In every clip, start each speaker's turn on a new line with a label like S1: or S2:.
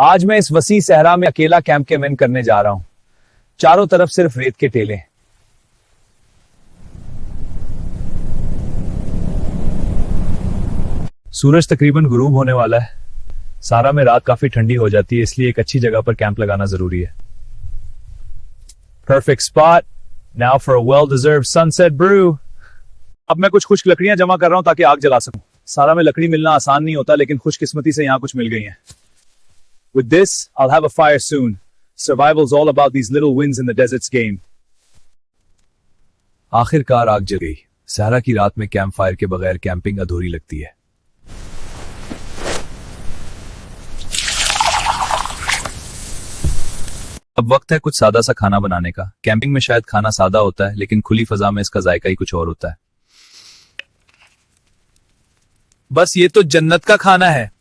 S1: आज मैं इस वसी सहरा में अकेला कैंप कैम्प करने जा रहा हूं। चारों तरफ सिर्फ रेत के टेले। सूरज तकरीबन गुरूब होने वाला है। सारा में रात काफी ठंडी हो जाती है, इसलिए एक अच्छी जगह पर कैंप लगाना जरूरी है। Perfect spot now for a well deserved sunset brew. अब मैं कुछ खुश्क लकड़ियां जमा कर रहा हूं ताकि आग जला सकूं। सारा में लकड़ी मिलना आसान नहीं होता, लेकिन खुशकिस्मती से यहां कुछ मिल गई है। With this, I'll have a fire soon. Survival's all about these little wins in the desert's game. आखिरकार आग जल गई। सहरा की रात में कैंप फायर के बगैर कैंपिंग अधूरी लगती है। अब वक्त है कुछ सादा सा खाना बनाने का। कैंपिंग में शायद खाना सादा होता है, लेकिन खुली फजा में इसका जायका ही कुछ और होता है। बस ये तो जन्नत का खाना है।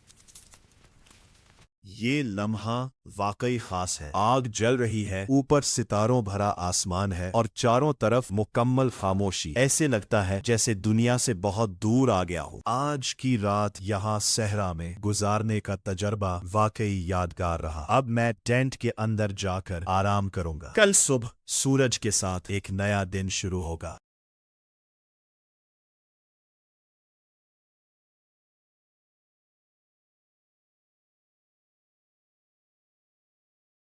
S2: ये लम्हा वाकई खास है। आग जल रही है, ऊपर सितारों भरा आसमान है और चारों तरफ मुकम्मल खामोशी। ऐसे लगता है जैसे दुनिया से बहुत दूर आ गया हो। आज की रात यहाँ सहरा में गुजारने का तजर्बा वाकई यादगार रहा। अब मैं टेंट के अंदर जाकर आराम करूंगा। कल सुबह सूरज के साथ एक नया दिन शुरू होगा।